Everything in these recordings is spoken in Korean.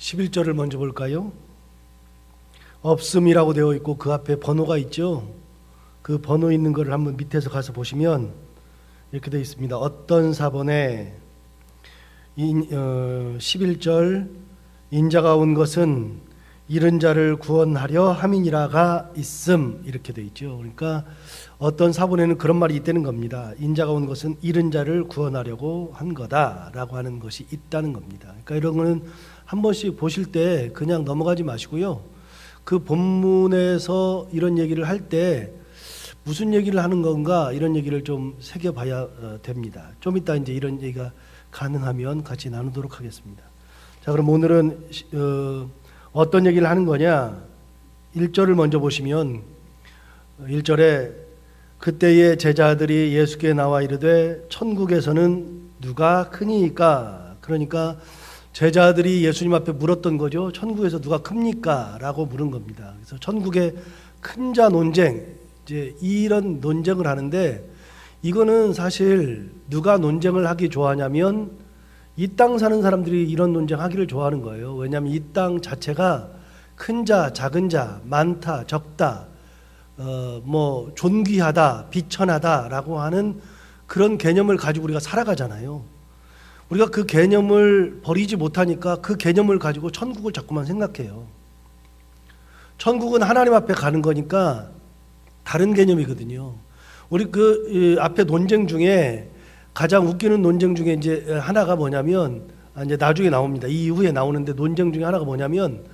11절을 먼저 볼까요? 없음이라고 되어 있고 그 앞에 번호가 있죠. 그 번호 있는 거를 한번 밑에서 가서 보시면 이렇게 되어 있습니다. 어떤 사본에 11절 인자가 온 것은 잃은 자를 구원하려 함이니라가 있음, 이렇게 되어 있죠. 그러니까 어떤 사본에는 그런 말이 있다는 겁니다. 인자가 온 것은 잃은 자를 구원하려고 한 거다라고 하는 것이 있다는 겁니다. 그러니까 이런 거는 한 번씩 보실 때 그냥 넘어가지 마시고요. 그 본문에서 이런 얘기를 할 때 무슨 얘기를 하는 건가, 이런 얘기를 좀 새겨봐야 됩니다. 좀 이따 이제 이런 얘기가 가능하면 같이 나누도록 하겠습니다. 자, 그럼 오늘은 어떤 얘기를 하는 거냐? 1절을 먼저 보시면 1절에 그때의 제자들이 예수께 나와 이르되 천국에서는 누가 크니까? 그러니까 제자들이 예수님 앞에 물었던 거죠. 천국에서 누가 큽니까? 라고 물은 겁니다. 그래서 천국의 큰 자 논쟁, 이제 이런 논쟁을 하는데, 이거는 사실 누가 논쟁을 하기 좋아하냐면 이 땅 사는 사람들이 이런 논쟁하기를 좋아하는 거예요. 왜냐하면 이 땅 자체가 큰 자, 작은 자, 많다, 적다, 뭐 존귀하다, 비천하다라고 하는 그런 개념을 가지고 우리가 살아가잖아요. 우리가 그 개념을 버리지 못하니까 그 개념을 가지고 천국을 자꾸만 생각해요. 천국은 하나님 앞에 가는 거니까 다른 개념이거든요. 우리 그 앞에 논쟁 중에 가장 웃기는 논쟁 중에 이제 하나가 뭐냐면, 이제 나중에 나옵니다. 이 이후에 나오는데 논쟁 중에 하나가 뭐냐면,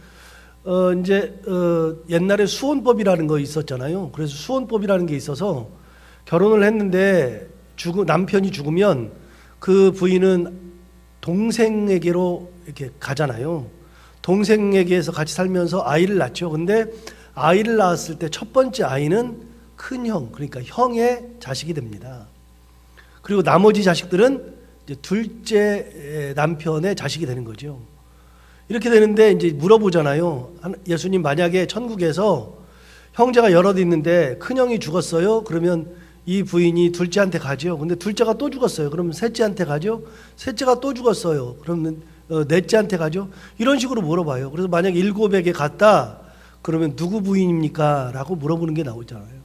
옛날에 수혼법이라는 거 있었잖아요. 그래서 수혼법이라는 게 있어서 결혼을 했는데 남편이 죽으면 그 부인은 동생에게로 이렇게 가잖아요. 동생에게서 같이 살면서 아이를 낳죠. 근데 아이를 낳았을 때 첫 번째 아이는 큰 형, 그러니까 형의 자식이 됩니다. 그리고 나머지 자식들은 이제 둘째 남편의 자식이 되는 거죠. 이렇게 되는데 이제 물어보잖아요. 예수님, 만약에 천국에서 형제가 여럿 있는데 큰 형이 죽었어요. 그러면 이 부인이 둘째한테 가죠. 근데 둘째가 또 죽었어요. 그러면 셋째한테 가죠. 셋째가 또 죽었어요. 그러면 넷째한테 가죠. 이런 식으로 물어봐요. 그래서 만약에 7에게 갔다 그러면 누구 부인입니까? 라고 물어보는 게 나오잖아요.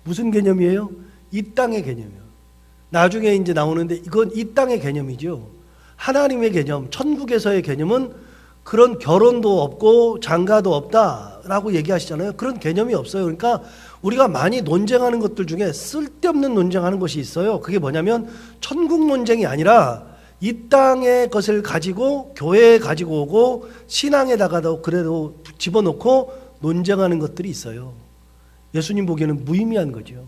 무슨 개념이에요? 이 땅의 개념이에요. 나중에 이제 나오는데 이건 이 땅의 개념이죠. 하나님의 개념, 천국에서의 개념은 그런 결혼도 없고 장가도 없다라고 얘기하시잖아요. 그런 개념이 없어요. 그러니까 우리가 많이 논쟁하는 것들 중에 쓸데없는 논쟁하는 것이 있어요. 그게 뭐냐면 천국 논쟁이 아니라 이 땅의 것을 가지고 교회에 가지고 오고 신앙에다가도 그래도 집어넣고 논쟁하는 것들이 있어요. 예수님 보기에는 무의미한 거죠.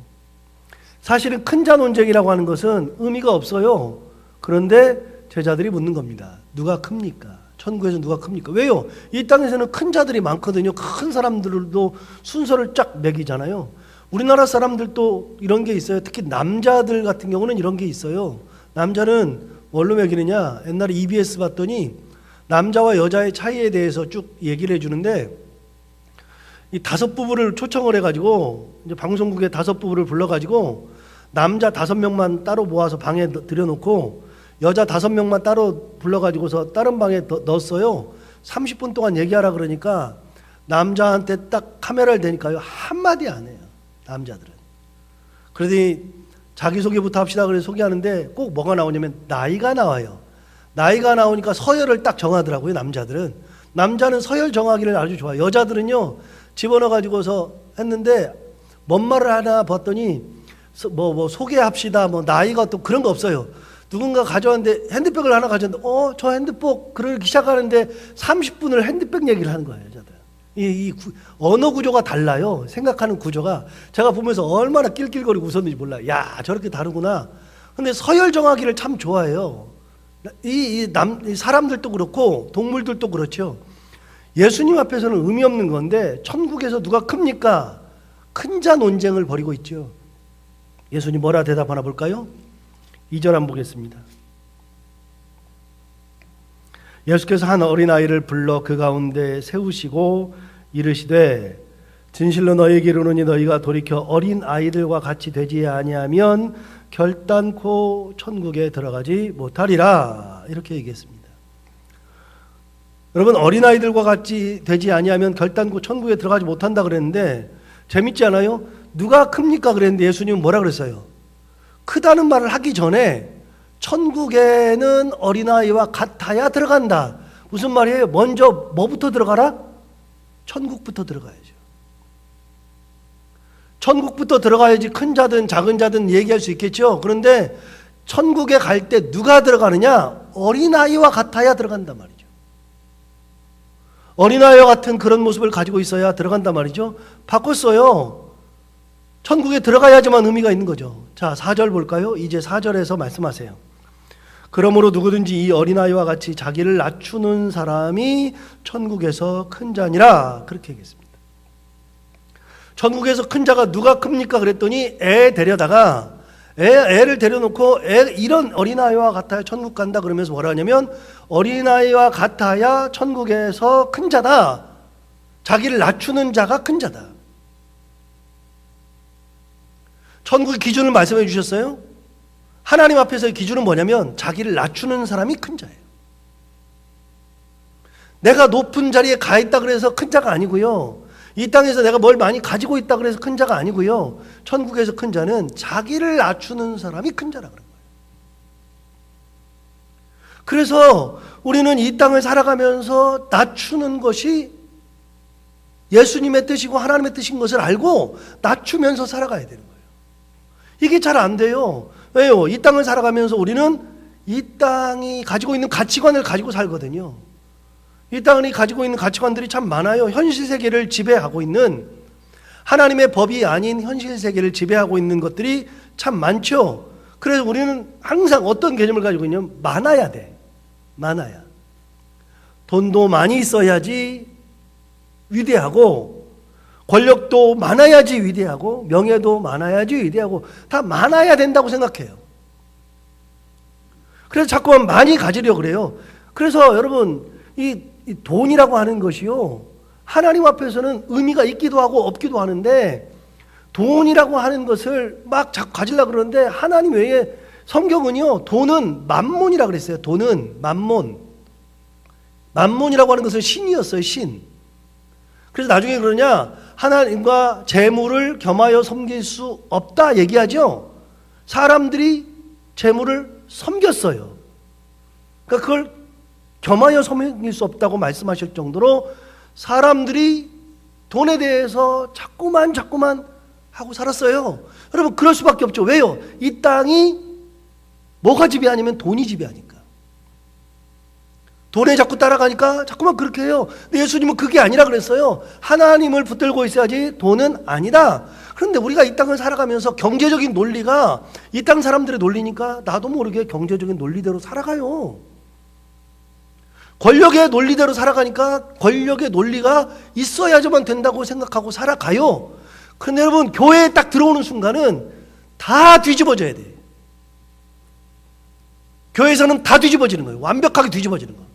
사실은 큰 자 논쟁이라고 하는 것은 의미가 없어요. 그런데 제자들이 묻는 겁니다. 누가 큽니까? 천국에서 누가 큽니까? 왜요? 이 땅에서는 큰 자들이 많거든요. 큰 사람들도 순서를 쫙 매기잖아요. 우리나라 사람들도 이런 게 있어요. 특히 남자들 같은 경우는 이런 게 있어요. 남자는 뭘로 매기느냐? 옛날에 EBS 봤더니 남자와 여자의 차이에 대해서 쭉 얘기를 해주는데, 이 5부부를 초청을 해가지고 이제 방송국에 5부부를 불러가지고 남자 5명만 따로 모아서 방에 들여놓고 여자 5명만 따로 불러가지고서 다른 방에 넣었어요. 30분 동안 얘기하라 그러니까 남자한테 딱 카메라를 대니까요, 한마디 안 해요. 남자들은. 그러더니 자기소개부터 합시다 그래서 소개하는데 꼭 뭐가 나오냐면 나이가 나와요. 나이가 나오니까 서열을 딱 정하더라고요. 남자들은. 남자는 서열 정하기를 아주 좋아해요. 여자들은요, 집어넣어가지고서 했는데 뭔 말을 하나 봤더니 뭐 소개합시다, 뭐 나이가 또 그런 거 없어요. 누군가 가져왔는데 핸드백을 하나 가져왔는데 저 핸드백 그러기 시작하는데 30분을 핸드백 얘기를 하는 거예요. 여자들. 이 언어 구조가 달라요. 생각하는 구조가. 제가 보면서 얼마나 낄낄거리고 웃었는지 몰라요. 야, 저렇게 다르구나. 근데 서열 정하기를 참 좋아해요. 이 사람들도 그렇고 동물들도 그렇죠. 예수님 앞에서는 의미 없는 건데 천국에서 누가 큽니까? 큰 자 논쟁을 벌이고 있죠. 예수님 뭐라 대답하나 볼까요? 2절 한번 보겠습니다. 예수께서 한 어린아이를 불러 그 가운데 세우시고 이르시되 진실로 너희에게 이르노니 너희가 돌이켜 어린아이들과 같이 되지 아니하면 결단코 천국에 들어가지 못하리라. 이렇게 얘기했습니다. 여러분, 어린아이들과 같이 되지 아니하면 결단코 천국에 들어가지 못한다 그랬는데 재밌지 않아요? 누가 큽니까 그랬는데 예수님은 뭐라 그랬어요? 크다는 말을 하기 전에 천국에는 어린아이와 같아야 들어간다. 무슨 말이에요? 먼저 뭐부터 들어가라? 천국부터 들어가야죠. 천국부터 들어가야지 큰 자든 작은 자든 얘기할 수 있겠죠. 그런데 천국에 갈 때 누가 들어가느냐? 어린아이와 같아야 들어간단 말이죠. 어린아이와 같은 그런 모습을 가지고 있어야 들어간단 말이죠. 바꿨어요. 천국에 들어가야지만 의미가 있는 거죠. 자, 4절 볼까요? 이제 4절에서 말씀하세요. 그러므로 누구든지 이 어린아이와 같이 자기를 낮추는 사람이 천국에서 큰 자니라. 그렇게 얘기했습니다. 천국에서 큰 자가 누가 큽니까? 그랬더니 애 데려다가 애를 데려놓고 이런 어린아이와 같아야 천국 간다 그러면서 뭐라 하냐면 어린아이와 같아야 천국에서 큰 자다. 자기를 낮추는 자가 큰 자다. 천국의 기준을 말씀해 주셨어요. 하나님 앞에서의 기준은 뭐냐면 자기를 낮추는 사람이 큰 자예요. 내가 높은 자리에 가 있다 그래서 큰 자가 아니고요. 이 땅에서 내가 뭘 많이 가지고 있다 그래서 큰 자가 아니고요. 천국에서 큰 자는 자기를 낮추는 사람이 큰 자라 그런 거예요. 그래서 우리는 이 땅을 살아가면서 낮추는 것이 예수님의 뜻이고 하나님의 뜻인 것을 알고 낮추면서 살아가야 되는 거예요. 이게 잘 안 돼요. 왜요? 이 땅을 살아가면서 우리는 이 땅이 가지고 있는 가치관을 가지고 살거든요. 이 땅이 가지고 있는 가치관들이 참 많아요. 현실 세계를 지배하고 있는, 하나님의 법이 아닌 현실 세계를 지배하고 있는 것들이 참 많죠. 그래서 우리는 항상 어떤 개념을 가지고 있냐면 많아야 돼. 많아야. 돈도 많이 있어야지 위대하고, 권력도 많아야지 위대하고, 명예도 많아야지 위대하고, 다 많아야 된다고 생각해요. 그래서 자꾸만 많이 가지려고 그래요. 그래서 여러분, 이 돈이라고 하는 것이요, 하나님 앞에서는 의미가 있기도 하고 없기도 하는데, 돈이라고 하는 것을 막 자꾸 가지려고 그러는데, 하나님 외에 성경은요, 돈은 만몬이라고 그랬어요. 돈은 만몬. 만몬이라고 하는 것은 신이었어요, 신. 그래서 나중에 그러냐, 하나님과 재물을 겸하여 섬길 수 없다 얘기하죠. 사람들이 재물을 섬겼어요. 그러니까 그걸 겸하여 섬길 수 없다고 말씀하실 정도로 사람들이 돈에 대해서 자꾸만 하고 살았어요. 여러분, 그럴 수밖에 없죠. 왜요? 이 땅이 뭐가 집이 아니면 돈이 집이 아니까. 돈에 자꾸 따라가니까 자꾸만 그렇게 해요. 근데 예수님은 그게 아니라 그랬어요. 하나님을 붙들고 있어야지 돈은 아니다. 그런데 우리가 이 땅을 살아가면서 경제적인 논리가 이 땅 사람들의 논리니까 나도 모르게 경제적인 논리대로 살아가요. 권력의 논리대로 살아가니까 권력의 논리가 있어야지만 된다고 생각하고 살아가요. 그런데 여러분, 교회에 딱 들어오는 순간은 다 뒤집어져야 돼요. 교회에서는 다 뒤집어지는 거예요. 완벽하게 뒤집어지는 거예요.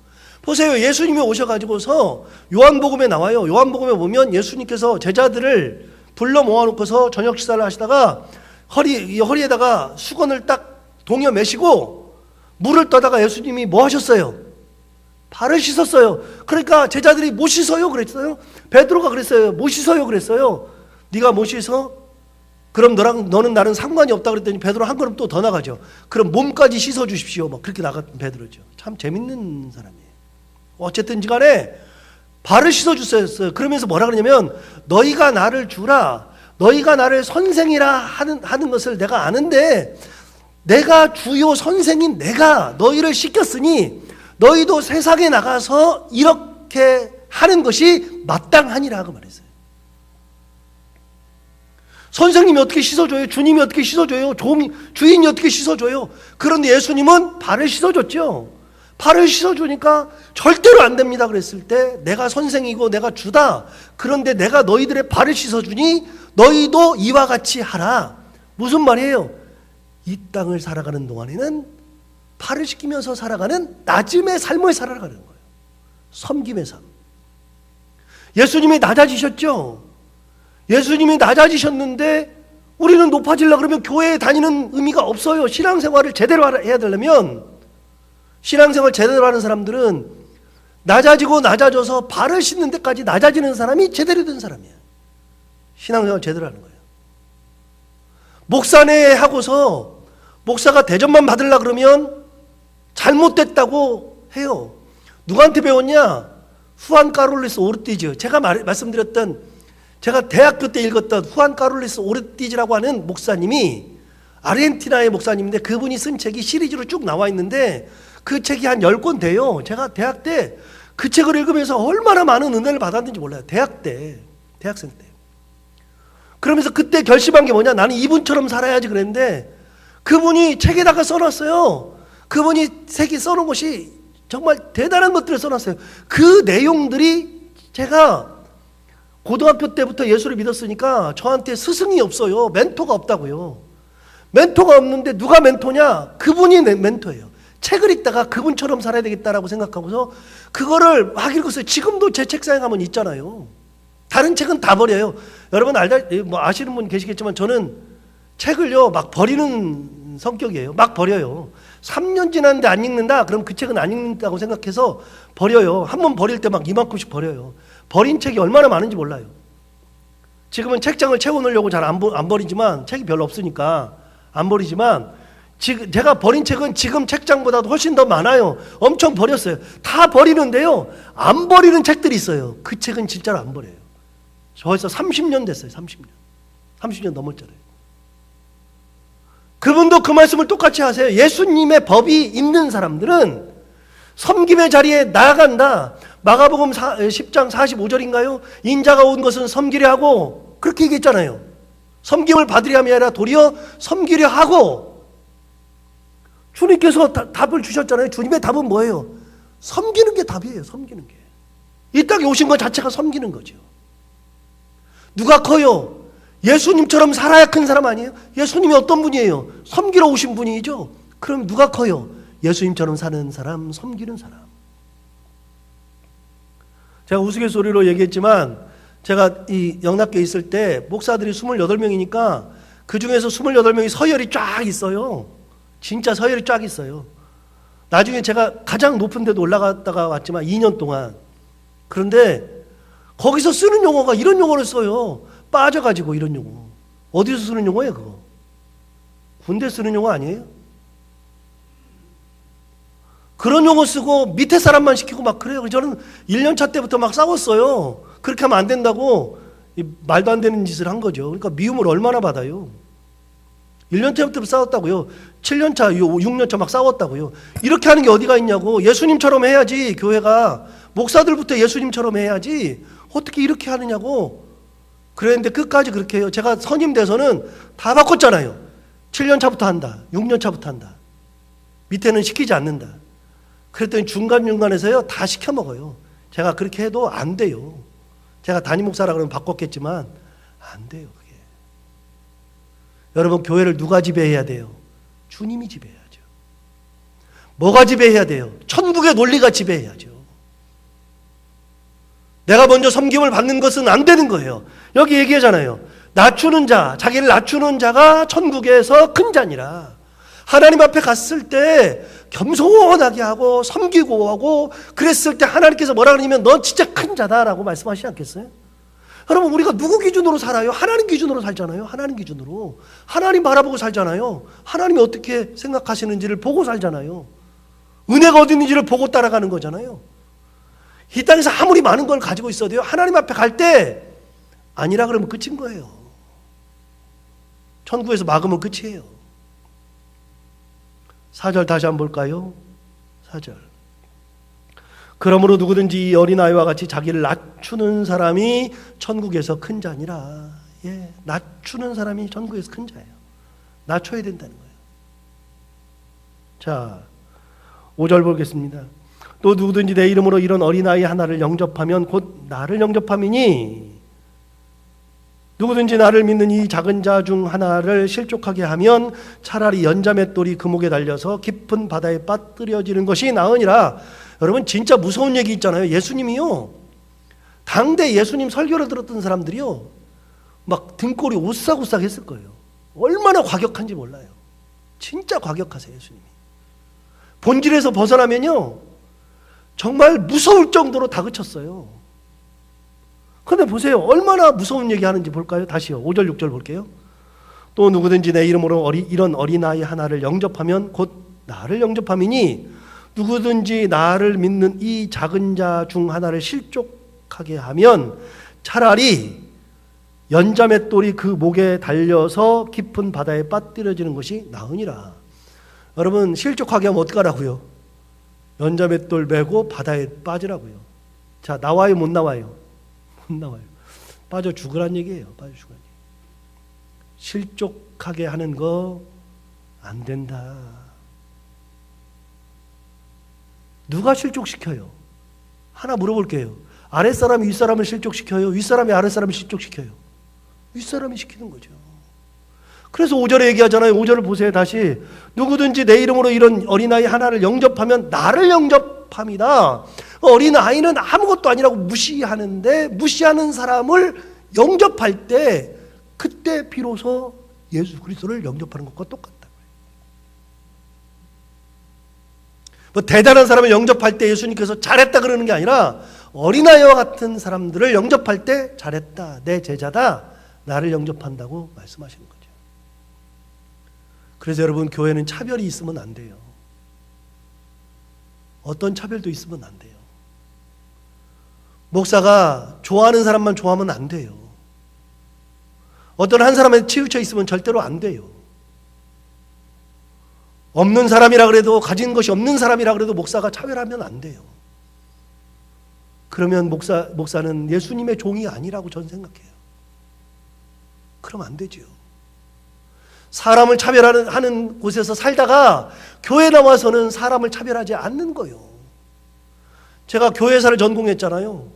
보세요. 예수님이 오셔가지고서 요한복음에 나와요. 요한복음에 보면 예수님께서 제자들을 불러 모아놓고서 저녁 식사를 하시다가 허리에다가 수건을 딱 동여 매시고 물을 떠다가 예수님이 뭐 하셨어요? 발을 씻었어요. 그러니까 제자들이 못 씻어요 그랬어요. 베드로가 그랬어요. 못 씻어요 그랬어요. 네가 못 씻어? 그럼 너는 나는 상관이 없다 그랬더니 베드로 한 걸음 또 더 나가죠. 그럼 몸까지 씻어 주십시오. 막 그렇게 나갔던 베드로죠. 참 재밌는 사람이에요. 어쨌든지 간에 발을 씻어 주셨어요. 그러면서 뭐라 그러냐면 너희가 나를 주라. 너희가 나를 선생이라 하는 것을 내가 아는데 내가 주요 선생인 내가 너희를 씻겼으니 너희도 세상에 나가서 이렇게 하는 것이 마땅하니라고 말했어요. 선생님이 어떻게 씻어줘요? 주님이 어떻게 씻어줘요? 주인이 어떻게 씻어줘요? 그런데 예수님은 발을 씻어줬죠. 발을 씻어주니까 절대로 안 됩니다 그랬을 때 내가 선생이고 내가 주다. 그런데 내가 너희들의 발을 씻어주니 너희도 이와 같이 하라. 무슨 말이에요? 이 땅을 살아가는 동안에는 발을 씻기면서 살아가는 낮음의 삶을 살아가는 거예요. 섬김의 삶. 예수님이 낮아지셨죠. 예수님이 낮아지셨는데 우리는 높아지려고 그러면 교회에 다니는 의미가 없어요. 신앙생활을 제대로 해야 되려면, 신앙생활 제대로 하는 사람들은 낮아지고 낮아져서 발을 씻는 데까지 낮아지는 사람이 제대로 된 사람이야. 신앙생활 제대로 하는 거예요. 목사네 하고서 목사가 대접만 받으려고 그러면 잘못됐다고 해요. 누구한테 배웠냐? 후안 카롤리스 오르티즈. 제가 말씀드렸던, 제가 대학교 때 읽었던 후안 카롤리스 오르티즈라고 하는 목사님이 아르헨티나의 목사님인데, 그분이 쓴 책이 시리즈로 쭉 나와 있는데 그 책이 한 10권 돼요. 제가 대학 때 그 책을 읽으면서 얼마나 많은 은혜를 받았는지 몰라요. 대학 때, 대학생 때. 그러면서 그때 결심한 게 뭐냐? 나는 이분처럼 살아야지 그랬는데, 그분이 책에다가 써놨어요. 그분이 책에 써놓은 것이 정말 대단한 것들을 써놨어요. 그 내용들이, 제가 고등학교 때부터 예수를 믿었으니까 저한테 스승이 없어요. 멘토가 없다고요. 멘토가 없는데 누가 멘토냐? 그분이 멘토예요. 책을 읽다가 그분처럼 살아야 되겠다라고 생각하고서 그거를 막 읽었어요. 지금도 제 책상에 가면 있잖아요. 다른 책은 다 버려요. 여러분 아시는 분 계시겠지만 저는 책을요 막 버리는 성격이에요. 막 버려요. 3년 지났는데 안 읽는다? 그럼 그 책은 안 읽는다고 생각해서 버려요. 한 번 버릴 때 막 이만큼씩 버려요. 버린 책이 얼마나 많은지 몰라요. 지금은 책장을 채워놓으려고 잘 안 버리지만, 책이 별로 없으니까 안 버리지만, 지금 제가 버린 책은 지금 책장보다도 훨씬 더 많아요. 엄청 버렸어요. 다 버리는데요, 안 버리는 책들이 있어요. 그 책은 진짜로 안 버려요. 벌써 30년 됐어요. 30년 넘었잖아요. 그분도 그 말씀을 똑같이 하세요. 예수님의 법이 있는 사람들은 섬김의 자리에 나아간다. 마가복음 10장 45절인가요? 인자가 온 것은 섬기려 하고, 그렇게 얘기했잖아요. 섬김을 받으려 함이 아니라 도리어 섬기려 하고. 주님께서 답을 주셨잖아요. 주님의 답은 뭐예요? 섬기는 게 답이에요. 섬기는 게. 이 땅에 오신 것 자체가 섬기는 거죠. 누가 커요? 예수님처럼 살아야 큰 사람 아니에요? 예수님이 어떤 분이에요? 섬기러 오신 분이죠. 그럼 누가 커요? 예수님처럼 사는 사람, 섬기는 사람. 제가 우스갯소리로 얘기했지만, 제가 이 영락교에 있을 때 목사들이 28명이니까 그 중에서 28명이 서열이 쫙 있어요. 진짜 서열이 쫙 있어요. 나중에 제가 가장 높은 데도 올라갔다가 왔지만 2년 동안. 그런데 거기서 쓰는 용어가 이런 용어를 써요. 빠져가지고 이런 용어. 어디서 쓰는 용어예요 그거? 군대 쓰는 용어 아니에요? 그런 용어 쓰고 밑에 사람만 시키고 막 그래요. 저는 1년차 때부터 막 싸웠어요. 그렇게 하면 안 된다고 말도 안 되는 짓을 한 거죠. 그러니까 미움을 얼마나 받아요. 1년 때부터 싸웠다고요. 7년차, 6년차 막 싸웠다고요. 이렇게 하는 게 어디가 있냐고. 예수님처럼 해야지. 교회가 목사들부터 예수님처럼 해야지. 어떻게 이렇게 하느냐고. 그랬는데 끝까지 그렇게 해요. 제가 선임 돼서는 다 바꿨잖아요. 7년차부터 한다. 6년차부터 한다. 밑에는 시키지 않는다. 그랬더니 중간중간에서요 다 시켜 먹어요. 제가 그렇게 해도 안 돼요. 제가 담임 목사라 그러면 바꿨겠지만 안 돼요. 그게. 여러분, 교회를 누가 지배해야 돼요? 주님이 지배해야죠. 뭐가 지배해야 돼요? 천국의 논리가 지배해야죠. 내가 먼저 섬김을 받는 것은 안 되는 거예요. 여기 얘기하잖아요. 낮추는 자, 자기를 낮추는 자가 천국에서 큰 자니라. 하나님 앞에 갔을 때 겸손하게 하고 섬기고 하고 그랬을 때 하나님께서 뭐라 그러냐면 너 진짜 큰 자다라고 말씀하시지 않겠어요? 여러분, 우리가 누구 기준으로 살아요? 하나님 기준으로 살잖아요. 하나님 기준으로. 하나님 바라보고 살잖아요. 하나님이 어떻게 생각하시는지를 보고 살잖아요. 은혜가 어디 있는지를 보고 따라가는 거잖아요. 이 땅에서 아무리 많은 걸 가지고 있어도요, 하나님 앞에 갈 때 아니라 그러면 끝인 거예요. 천국에서 막으면 끝이에요. 4절 다시 한번 볼까요? 4절. 그러므로 누구든지 이 어린아이와 같이 자기를 낮추는 사람이 천국에서 큰 자니라. 예, 낮추는 사람이 천국에서 큰 자예요. 낮춰야 된다는 거예요. 자, 5절 보겠습니다. 또 누구든지 내 이름으로 이런 어린아이 하나를 영접하면 곧 나를 영접함이니, 누구든지 나를 믿는 이 작은 자 중 하나를 실족하게 하면 차라리 연자맷돌이 그 목에 달려서 깊은 바다에 빠뜨려지는 것이 나으니라. 여러분, 진짜 무서운 얘기 있잖아요. 예수님이요, 당대 예수님 설교를 들었던 사람들이요, 막 등골이 오싹오싹 했을 거예요. 얼마나 과격한지 몰라요. 진짜 과격하세요, 예수님이. 본질에서 벗어나면요, 정말 무서울 정도로 다그쳤어요. 그런데 보세요. 얼마나 무서운 얘기하는지 볼까요? 다시요. 5절 6절 볼게요. 또 누구든지 내 이름으로 이런 어린아이 하나를 영접하면 곧 나를 영접함이니 누구든지 나를 믿는 이 작은 자 중 하나를 실족하게 하면 차라리 연자맷돌이 그 목에 달려서 깊은 바다에 빠뜨려지는 것이 나으니라. 여러분, 실족하게 하면 어떡하라고요? 연자맷돌 메고 바다에 빠지라고요. 자, 나와요, 못 나와요? 못 나와요. 빠져 죽으란 얘기예요. 빠져 죽으란 얘기. 실족하게 하는 거 안 된다. 누가 실족시켜요? 하나 물어볼게요. 아랫사람이 윗사람을 실족시켜요? 윗사람이 아랫사람을 실족시켜요? 윗사람이 시키는 거죠. 그래서 5절에 얘기하잖아요. 5절을 보세요. 다시. 누구든지 내 이름으로 이런 어린아이 하나를 영접하면 나를 영접함이다. 어린아이는 아무것도 아니라고 무시하는데, 무시하는 사람을 영접할 때 그때 비로소 예수 그리스도를 영접하는 것과 똑같다. 뭐 대단한 사람을 영접할 때 예수님께서 잘했다 그러는 게 아니라 어린아이와 같은 사람들을 영접할 때 잘했다, 내 제자다, 나를 영접한다고 말씀하시는 거죠. 그래서 여러분, 교회는 차별이 있으면 안 돼요. 어떤 차별도 있으면 안 돼요. 목사가 좋아하는 사람만 좋아하면 안 돼요. 어떤 한 사람에 치우쳐 있으면 절대로 안 돼요. 없는 사람이라 그래도, 가진 것이 없는 사람이라 그래도 목사가 차별하면 안 돼요. 그러면 목사는 예수님의 종이 아니라고 저는 생각해요. 그럼 안 되죠. 사람을 차별하는 곳에서 살다가 교회 나와서는 사람을 차별하지 않는 거예요. 제가 교회사를 전공했잖아요.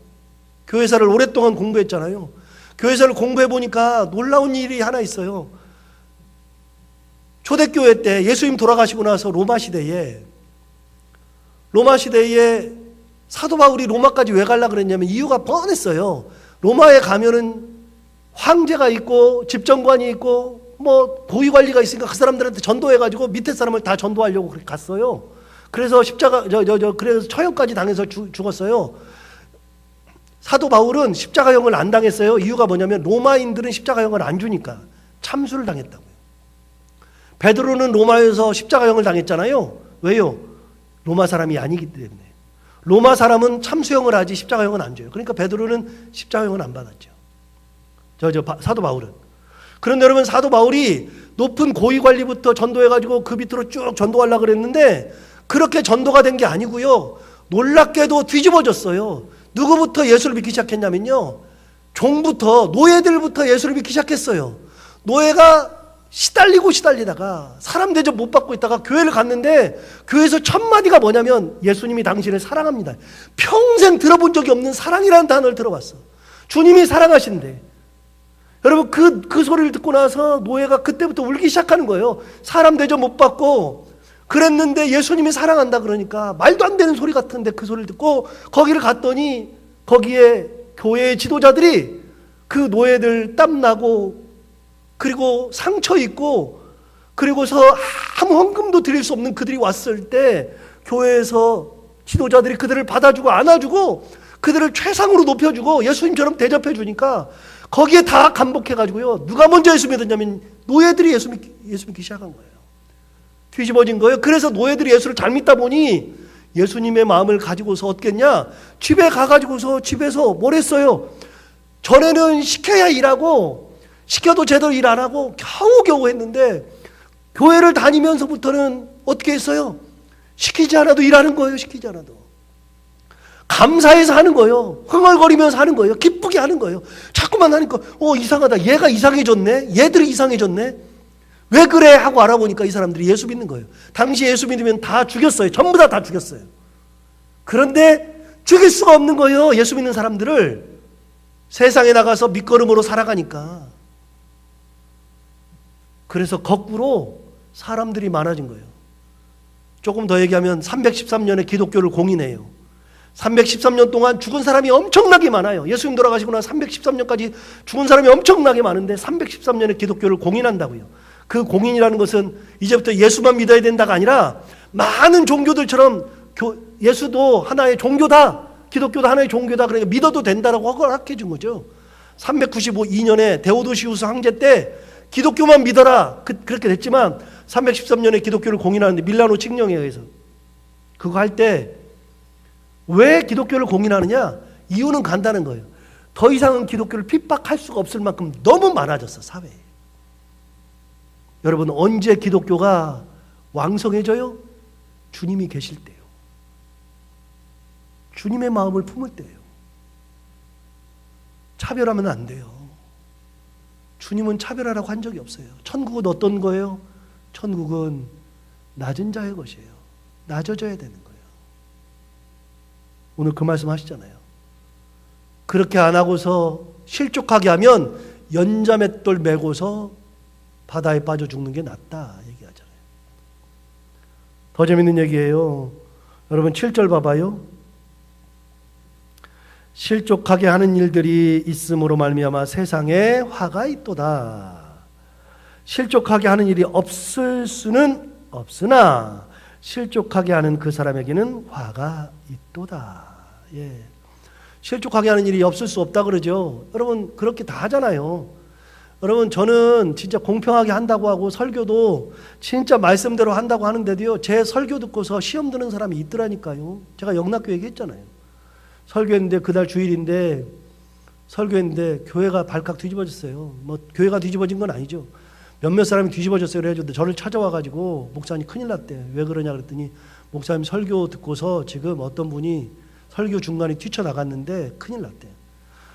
교회사를 오랫동안 공부했잖아요. 교회사를 공부해 보니까 놀라운 일이 하나 있어요. 초대교회 때 예수님 돌아가시고 나서 로마 시대에 사도 바울이 로마까지 왜 가려고 그랬냐면 이유가 뻔했어요. 로마에 가면은 황제가 있고 집정관이 있고 뭐 고위관리가 있으니까 그 사람들한테 전도해가지고 밑에 사람을 다 전도하려고 그렇게 갔어요. 그래서 그래서 처형까지 당해서 죽었어요. 사도 바울은 십자가형을 안 당했어요. 이유가 뭐냐면 로마인들은 십자가형을 안 주니까. 참수를 당했다고요. 베드로는 로마에서 십자가형을 당했잖아요. 왜요? 로마 사람이 아니기 때문에. 로마 사람은 참수형을 하지 십자가형은 안 줘요. 그러니까 베드로는 십자가형을 안 받았죠. 사도 바울은. 그런데 여러분, 사도 바울이 높은 고위관리부터 전도해가지고 그 밑으로 쭉 전도하려고 그랬는데 그렇게 전도가 된 게 아니고요. 놀랍게도 뒤집어졌어요. 누구부터 예수를 믿기 시작했냐면요. 종부터, 노예들부터 예수를 믿기 시작했어요. 노예가 시달리다가 사람 대접 못 받고 있다가 교회를 갔는데 교회에서 첫 마디가 뭐냐면 예수님이 당신을 사랑합니다. 평생 들어본 적이 없는 사랑이라는 단어를 들어봤어. 주님이 사랑하신대. 여러분, 그 소리를 듣고 나서 노예가 그때부터 울기 시작하는 거예요. 사람 대접 못 받고 그랬는데 예수님이 사랑한다 그러니까 말도 안 되는 소리 같은데 그 소리를 듣고 거기를 갔더니 거기에 교회의 지도자들이 그 노예들 땀나고 그리고 상처 입고 그리고서 아무 헌금도 드릴 수 없는 그들이 왔을 때 교회에서 지도자들이 그들을 받아주고 안아주고 그들을 최상으로 높여주고 예수님처럼 대접해 주니까 거기에 다 감복해가지고요. 누가 먼저 예수 믿었냐면 노예들이 예수 믿기 시작한 거예요. 뒤집어진 거예요. 그래서 노예들이 예수를 잘 믿다 보니 예수님의 마음을 가지고서 어떻겠냐? 집에 가가지고서 집에서 뭘 했어요? 전에는 시켜야 일하고 시켜도 제대로 일 안 하고 겨우겨우 했는데 교회를 다니면서부터는 어떻게 했어요? 시키지 않아도 일하는 거예요. 시키지 않아도. 감사해서 하는 거예요. 흥얼거리면서 하는 거예요. 기쁘게 하는 거예요. 자꾸만 하니까 이상하다. 얘가 이상해졌네. 얘들이 이상해졌네. 왜 그래? 하고 알아보니까 이 사람들이 예수 믿는 거예요. 당시 예수 믿으면 다 죽였어요. 전부 다 죽였어요. 그런데 죽일 수가 없는 거예요. 예수 믿는 사람들을. 세상에 나가서 밑거름으로 살아가니까. 그래서 거꾸로 사람들이 많아진 거예요. 조금 더 얘기하면 313년에 기독교를 공인해요. 313년 동안 죽은 사람이 엄청나게 많아요. 예수님 돌아가시고 나서 313년까지 죽은 사람이 엄청나게 많은데 313년에 기독교를 공인한다고요. 그 공인이라는 것은 이제부터 예수만 믿어야 된다가 아니라 많은 종교들처럼 예수도 하나의 종교다. 기독교도 하나의 종교다. 그러니까 믿어도 된다라고 허락해 준 거죠. 392년에 데오도시우스 황제 때 기독교만 믿어라. 그렇게 됐지만 313년에 기독교를 공인하는데 밀라노 칙령에 의해서 그거 할 때 왜 기독교를 공인하느냐? 이유는 간단한 거예요. 더 이상은 기독교를 핍박할 수가 없을 만큼 너무 많아졌어, 사회에. 여러분, 언제 기독교가 왕성해져요? 주님이 계실 때요. 주님의 마음을 품을 때예요. 차별하면 안 돼요. 주님은 차별하라고 한 적이 없어요. 천국은 어떤 거예요? 천국은 낮은 자의 것이에요. 낮아져야 되는 거예요. 오늘 그 말씀 하시잖아요. 그렇게 안 하고서 실족하게 하면 연자맷돌 메고서 바다에 빠져 죽는 게 낫다 얘기하잖아요. 더 재밌는 얘기예요. 여러분 7절 봐봐요. 실족하게 하는 일들이 있음으로 말미암아 세상에 화가 있도다. 실족하게 하는 일이 없을 수는 없으나 실족하게 하는 그 사람에게는 화가 있도다. 예. 실족하게 하는 일이 없을 수 없다 그러죠. 여러분 그렇게 다 하잖아요. 여러분 저는 진짜 공평하게 한다고 하고 설교도 진짜 말씀대로 한다고 하는데도요, 제 설교 듣고서 시험 드는 사람이 있더라니까요. 제가 영락교 얘기했잖아요. 설교했는데 그날 주일인데 설교했는데 교회가 발칵 뒤집어졌어요. 뭐 교회가 뒤집어진 건 아니죠. 몇몇 사람이 뒤집어졌어요. 그래가지고 저를 찾아와가지고 목사님 큰일 났대. 왜 그러냐 그랬더니 목사님 설교 듣고서 지금 어떤 분이 설교 중간에 뛰쳐나갔는데 큰일 났대.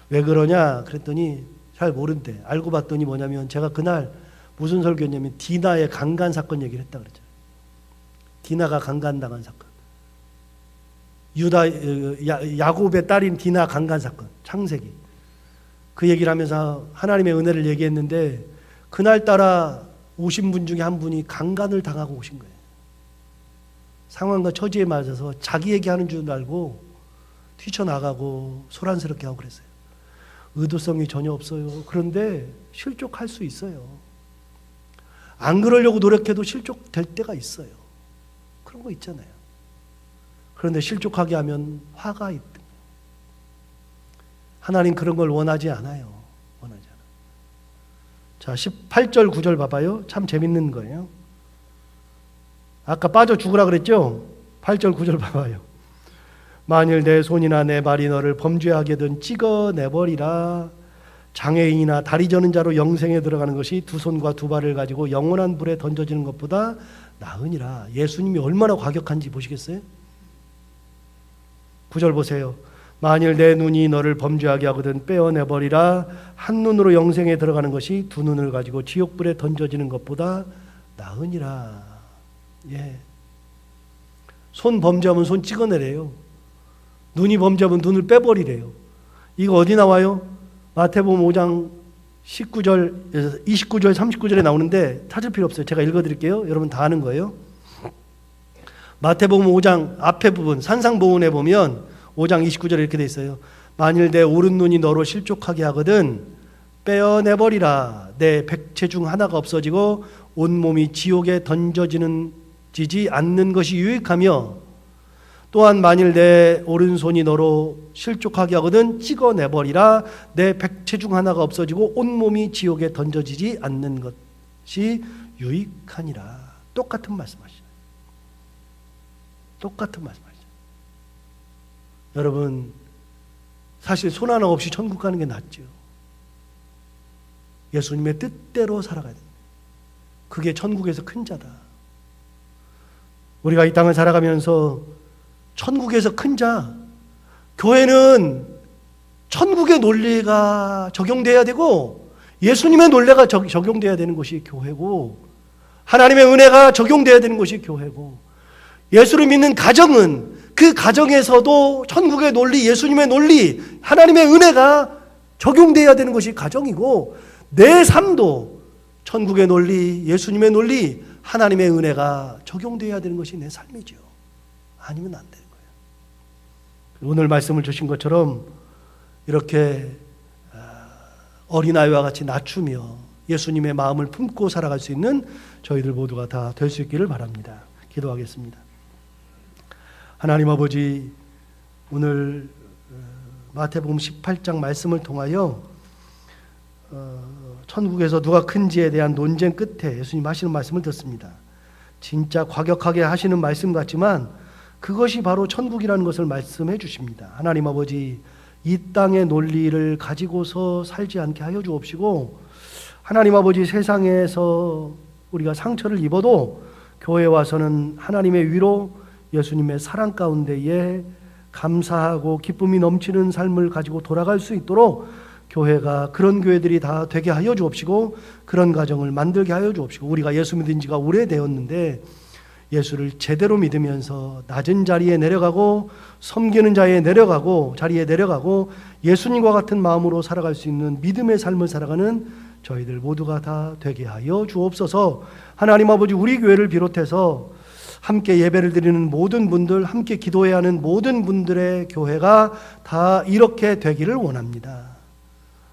왜 그러냐 그랬더니 잘 모른대. 알고 봤더니 뭐냐면 제가 그날 무슨 설교였냐면 디나의 강간 사건 얘기를 했다 그랬죠. 디나가 강간당한 사건. 야곱의 딸인 디나 강간 사건, 창세기. 그 얘기를 하면서 하나님의 은혜를 얘기했는데 그날따라 오신 분 중에 한 분이 강간을 당하고 오신 거예요. 상황과 처지에 맞아서 자기 얘기하는 줄 알고 뛰쳐나가고 소란스럽게 하고 그랬어요. 의도성이 전혀 없어요. 그런데 실족할 수 있어요. 안 그러려고 노력해도 실족될 때가 있어요. 그런 거 있잖아요. 그런데 실족하게 하면 화가 있다. 하나님 그런 걸 원하지 않아요. 원하지 않아요. 자, 18절 9절 봐봐요. 참 재밌는 거예요. 아까 빠져 죽으라 그랬죠? 8절 9절 봐봐요. 만일 내 손이나 내 발이 너를 범죄하게 든 찍어내버리라. 장애인이나 다리 저는 자로 영생에 들어가는 것이 두 손과 두 발을 가지고 영원한 불에 던져지는 것보다 나으니라. 예수님이 얼마나 과격한지 보시겠어요? 9절 보세요. 만일 내 눈이 너를 범죄하게 하거든 빼어내버리라. 한 눈으로 영생에 들어가는 것이 두 눈을 가지고 지옥불에 던져지는 것보다 나으니라. 예. 손 범죄하면 손 찍어내래요. 눈이 범죄하면 눈을 빼버리래요. 이거 어디 나와요? 마태복음 5장 19절, 29절, 39절에 나오는데 찾을 필요 없어요. 제가 읽어드릴게요. 여러분 다 아는 거예요. 마태복음 5장 앞에 부분 산상보훈에 보면 5장 29절에 이렇게 돼 있어요. 만일 내 오른 눈이 너로 실족하게 하거든 빼어내버리라. 내 백체 중 하나가 없어지고 온몸이 지옥에 던져지지 않는 것이 유익하며 또한 만일 내 오른손이 너로 실족하게 하거든 찍어내버리라. 내 백체 중 하나가 없어지고 온몸이 지옥에 던져지지 않는 것이 유익하니라. 똑같은 말씀하시죠. 똑같은 말씀하시죠. 여러분 사실 손 하나 없이 천국 가는 게 낫죠. 예수님의 뜻대로 살아가야 됩니다. 그게 천국에서 큰 자다. 우리가 이 땅을 살아가면서 천국에서 큰 자, 교회는 천국의 논리가 적용돼야 되고 예수님의 논리가 적용돼야 되는 것이 교회고 하나님의 은혜가 적용돼야 되는 것이 교회고 예수를 믿는 가정은 그 가정에서도 천국의 논리, 예수님의 논리, 하나님의 은혜가 적용돼야 되는 것이 가정이고 내 삶도 천국의 논리, 예수님의 논리, 하나님의 은혜가 적용돼야 되는 것이 내 삶이죠. 아니면 안 되는 거예요. 오늘 말씀을 주신 것처럼 이렇게 어린아이와 같이 낮추며 예수님의 마음을 품고 살아갈 수 있는 저희들 모두가 다 될 수 있기를 바랍니다. 기도하겠습니다. 하나님 아버지, 오늘 마태복음 18장 말씀을 통하여 천국에서 누가 큰지에 대한 논쟁 끝에 예수님 하시는 말씀을 듣습니다. 진짜 과격하게 하시는 말씀 같지만 그것이 바로 천국이라는 것을 말씀해 주십니다. 하나님 아버지, 이 땅의 논리를 가지고서 살지 않게 하여 주옵시고, 하나님 아버지, 세상에서 우리가 상처를 입어도 교회에 와서는 하나님의 위로, 예수님의 사랑 가운데에 감사하고 기쁨이 넘치는 삶을 가지고 돌아갈 수 있도록 교회가 그런 교회들이 다 되게 하여 주옵시고, 그런 가정을 만들게 하여 주옵시고, 우리가 예수 믿은 지가 오래되었는데 예수를 제대로 믿으면서 낮은 자리에 내려가고 섬기는 자리에 내려가고 예수님과 같은 마음으로 살아갈 수 있는 믿음의 삶을 살아가는 저희들 모두가 다 되게 하여 주옵소서. 하나님 아버지, 우리 교회를 비롯해서 함께 예배를 드리는 모든 분들, 함께 기도해야 하는 모든 분들의 교회가 다 이렇게 되기를 원합니다.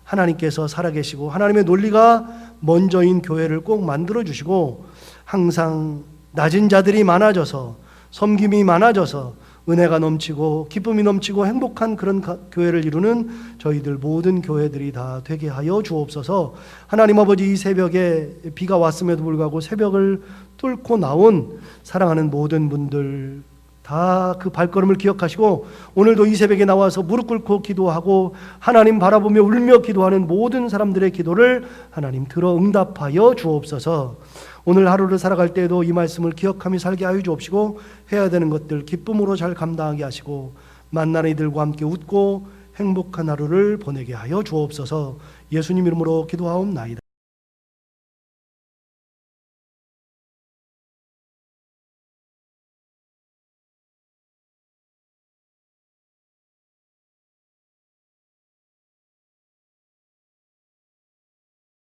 하나님께서 살아계시고 하나님의 논리가 먼저인 교회를 꼭 만들어 주시고, 항상 낮은 자들이 많아져서 섬김이 많아져서 은혜가 넘치고 기쁨이 넘치고 행복한 그런 교회를 이루는 저희들 모든 교회들이 다 되게 하여 주옵소서. 하나님 아버지, 이 새벽에 비가 왔음에도 불구하고 새벽을 뚫고 나온 사랑하는 모든 분들 다 그 발걸음을 기억하시고, 오늘도 이 새벽에 나와서 무릎 꿇고 기도하고 하나님 바라보며 울며 기도하는 모든 사람들의 기도를 하나님 들어 응답하여 주옵소서. 오늘 하루를 살아갈 때에도 이 말씀을 기억하며 살게 하여 주옵시고, 해야 되는 것들 기쁨으로 잘 감당하게 하시고, 만나는 이들과 함께 웃고 행복한 하루를 보내게 하여 주옵소서. 예수님 이름으로 기도하옵나이다.